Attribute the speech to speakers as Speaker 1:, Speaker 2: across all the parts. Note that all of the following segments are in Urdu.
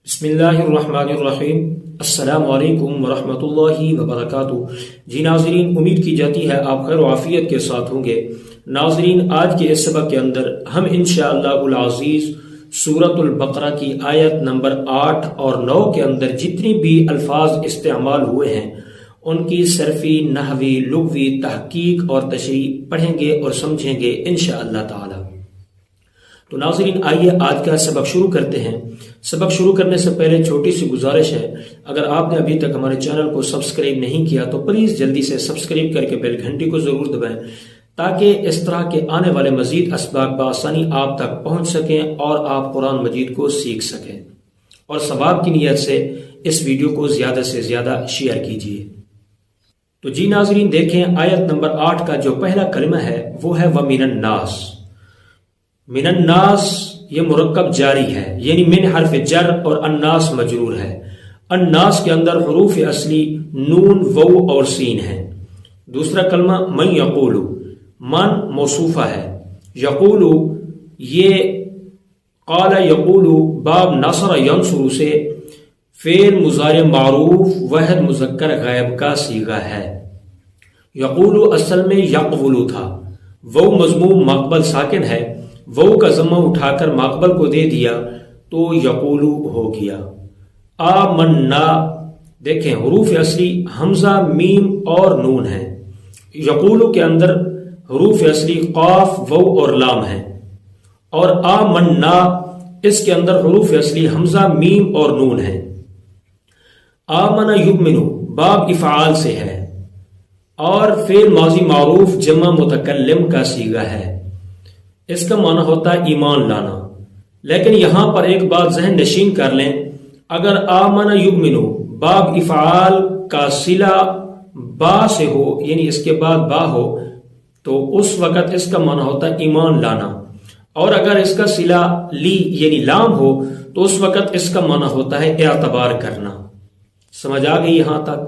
Speaker 1: بسم اللہ الرحمن الرحیم۔ السلام علیکم ورحمۃ اللہ وبرکاتہ۔ جی ناظرین، امید کی جاتی ہے آپ خیر و عافیت کے ساتھ ہوں گے۔ ناظرین، آج کے اس سبق کے اندر ہم انشاءاللہ العزیز سورۃ البقرہ کی آیت نمبر 8 اور 9 کے اندر جتنی بھی الفاظ استعمال ہوئے ہیں ان کی صرفی، نحوی، لغوی تحقیق اور تشریح پڑھیں گے اور سمجھیں گے انشاءاللہ تعالی۔ تو ناظرین، آئیے آج کا سبق شروع کرتے ہیں۔ سبق شروع کرنے سے پہلے چھوٹی سی گزارش ہے، اگر آپ نے ابھی تک ہمارے چینل کو سبسکرائب نہیں کیا تو پلیز جلدی سے سبسکرائب کر کے بیل گھنٹی کو ضرور دبائیں تاکہ اس طرح کے آنے والے مزید اسباق بآسانی آپ تک پہنچ سکیں اور آپ قرآن مجید کو سیکھ سکیں، اور ثواب کی نیت سے اس ویڈیو کو زیادہ سے زیادہ شیئر کیجیے۔ تو جی ناظرین، دیکھیں آیت نمبر 8 کا جو پہلا کلمہ ہے وہ ہے وَمِنَ النَّاسِ۔ من الناس یہ مرکب جاری ہے، یعنی من حرف جر اور الناس مجرور ہے۔ الناس کے اندر حروف اصلی نون، وو اور سین ہے۔ دوسرا کلمہ من یقول، من موصوفہ ہے، یقول یہ قال یقول باب نصر ینصر سے فعل مضارع معروف واحد مذکر غائب کا صیغہ ہے۔ یقول اصل میں یقول تھا، وو مضموم مقبل ساکن ہے، وو کا ضمہ اٹھا کر ماقبل کو دے دیا تو یقولو ہو گیا۔ آمنا، دیکھیں حروف اصلی حمزہ، میم اور نون ہے۔ یقولو کے اندر حروف اصلی قاف، وو اور لام ہے، اور آمنا اس کے اندر حروف اصلی حمزہ، میم اور نون ہے۔ آمنا یؤمنو باب افعال سے ہے اور فعل ماضی معروف جمع متکلم کا صیغہ ہے۔ اس کا معنی ہوتا ہے ایمان لانا، لیکن یہاں پر ایک بات ذہن نشین کر لیں، اگر آمن یؤمنو باب افعال کا صلہ با سے ہو، یعنی اس کے بعد با ہو، تو اس وقت اس کا معنی ہوتا ہے ایمان لانا، اور اگر اس کا صلہ لی یعنی لام ہو تو اس وقت اس کا معنی ہوتا ہے اعتبار کرنا۔ سمجھ آ گئی یہاں تک؟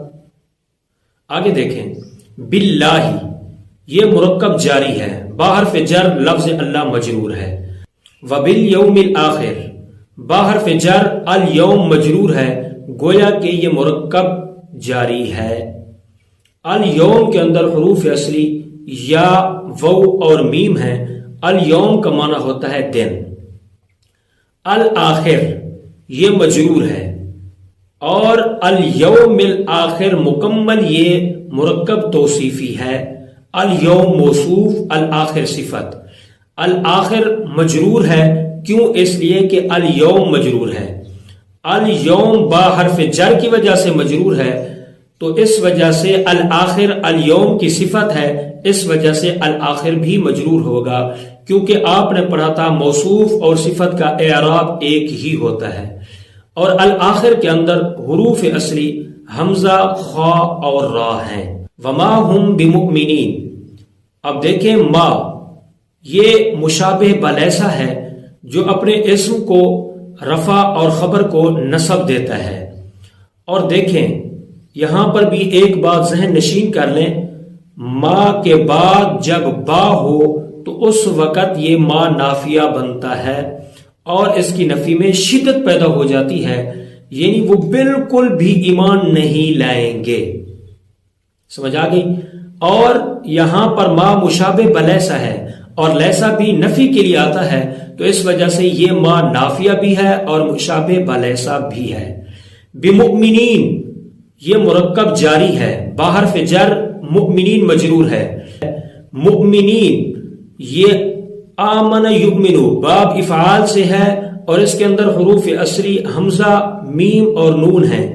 Speaker 1: آگے دیکھیں، باللہ یہ مرکب جاری ہے، باحرف جر لفظ اللہ مجرور ہے۔ وبالیوم الآخر باحرف جر الیوم مجرور ہے، گویا کہ یہ مرکب جاری ہے۔ الیوم کے اندر حروف اصلی یا، وو اور میم ہے۔ الیوم کا معنی ہوتا ہے دن۔ الآخر یہ مجرور ہے، اور الیوم الآخر مکمل یہ مرکب توصیفی ہے۔ الیوم موصوف، الآخر صفت۔ الآخر مجرور ہے، کیوں؟ اس لیے کہ الیوم مجرور ہے۔ الیوم با حرف جر کی وجہ سے مجرور ہے، تو اس وجہ سے الآخر الیوم کی صفت ہے، اس وجہ سے الآخر بھی مجرور ہوگا، کیونکہ آپ نے پڑھا تھا موصوف اور صفت کا اعراب ایک ہی ہوتا ہے، اور الآخر کے اندر حروف اصلی حمزہ، خا اور را ہیں۔ وما ہم بمؤمنین، اب دیکھیں ما یہ مشابہ بلیسا ہے جو اپنے اسم کو رفع اور خبر کو نصب دیتا ہے، اور دیکھیں یہاں پر بھی ایک بات ذہن نشین کر لیں، ما کے بعد جب با ہو تو اس وقت یہ ما نافیہ بنتا ہے اور اس کی نفی میں شدت پیدا ہو جاتی ہے، یعنی وہ بالکل بھی ایمان نہیں لائیں گے۔ سمجھ آ گئی؟ اور یہاں پر ما مشابہ بلیسا ہے اور لیسا بھی نفی کے لیے آتا ہے، تو اس وجہ سے یہ ما نافیہ بھی ہے اور مشابہ بلیسا بھی ہے۔ بمؤمنین یہ مرکب جاری ہے، باحرف جر مؤمنین مجرور ہے۔ مؤمنین یہ آمن یؤمنو باب افعال سے ہے اور اس کے اندر حروف اصلی حمزہ، میم اور نون ہے۔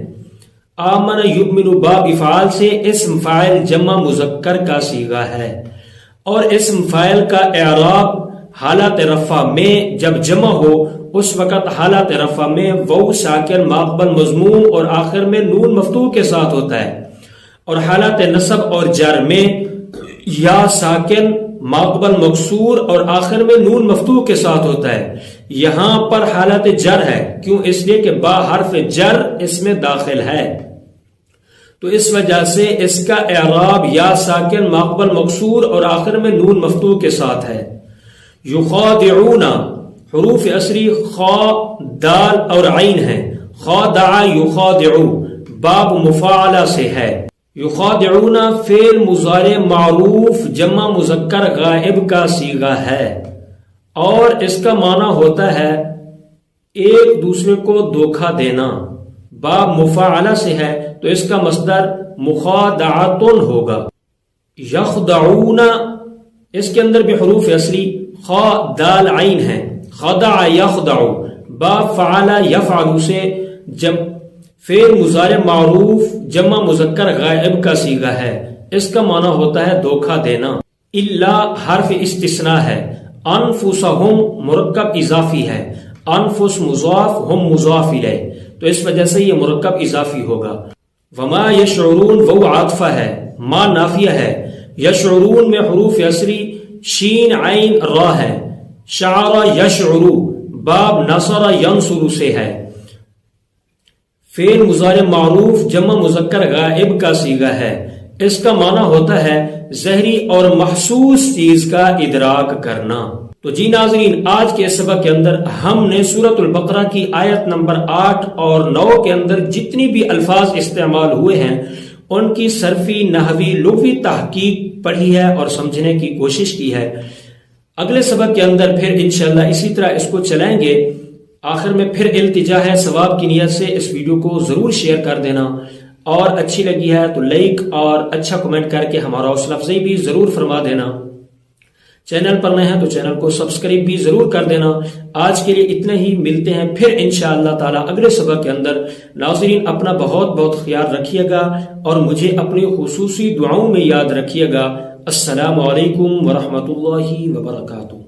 Speaker 1: آمن یؤمن باب افعال سے اسم فاعل جمع مذکر کا صیغہ ہے، اور اسم فاعل کا اعراب حالت رفع میں جب جمع ہو اس وقت حالت رفع میں وو ساکن ماقبل مضموم اور آخر میں نون مفتوح کے ساتھ ہوتا ہے، اور حالت نصب اور جر میں یا ساکن ماقبل مکسور اور آخر میں نون مفتوح کے ساتھ ہوتا ہے۔ یہاں پر حالت جر ہے، کیوں؟ اس لیے کہ با حرف جر اس میں داخل ہے، تو اس وجہ سے اس کا اعراب یا ساکن ماقبل مکسور اور آخر میں نون مفتوح کے ساتھ ہے۔ یخادعون حروف اصلی خا، دال اور عین ہیں۔ خادع یخادعو باب مفاعلہ سے ہے. یخادعون فعل مضارع معروف جمع مذکر غائب کا صیغہ ہے اور اس کا معنی ہوتا ہے ایک دوسرے کو دھوکہ دینا. باب مفاعلہ سے ہے تو اس کا مصدر مخادعتن ہوگا. یخدعون اس کے اندر بھی حروف اصلی خا دال عین ہے. خدع یخدع باب فعل یفعل سے جب فعل مضارع معروف جمع مذکر غائب کا صیغہ ہے. اس کا معنی ہوتا ہے دھوکہ دینا. الا حرف استثناء ہے. انفسہم مرکب اضافی ہے. انفس مضاف ہم مضاف الیہ تو اس وجہ سے یہ مرکب اضافی ہوگا. وما یشعرون وہ عاطفہ ہے. ما نافیہ ہے. یشعرون میں حروف اصلی شین عین را ہے. شعر یشعر باب نصر ینصر سے ہے. فعل مضارع معروف جمع مذکر غائب کا صیغہ ہے. اس کا معنی ہوتا ہے ظاہری اور محسوس چیز کا ادراک کرنا. تو جی ناظرین آج کے سبق کے اندر ہم نے سورۃ البقرہ کی آیت نمبر 8 اور 9 کے اندر جتنی بھی الفاظ استعمال ہوئے ہیں ان کی صرفی نحوی لغوی تحقیق پڑھی ہے اور سمجھنے کی کوشش کی ہے. اگلے سبق کے اندر پھر انشاءاللہ اسی طرح اس کو چلائیں گے. آخر میں پھر التجا ہے ثواب کی نیت سے اس ویڈیو کو ضرور شیئر کر دینا اور اچھی لگی ہے تو لائک اور اچھا کمنٹ کر کے ہمارا حوصلہ افزائی بھی ضرور فرما دینا. چینل پر نئے ہیں تو چینل کو سبسکرائب بھی ضرور کر دینا. آج کے لیے اتنا ہی. ملتے ہیں پھر انشاءاللہ تعالی اگلے سبق کے اندر. ناظرین اپنا بہت بہت خیال رکھیے گا اور مجھے اپنی خصوصی دعاؤں میں یاد رکھیے گا. السلام علیکم ورحمۃ اللہ وبرکاتہ.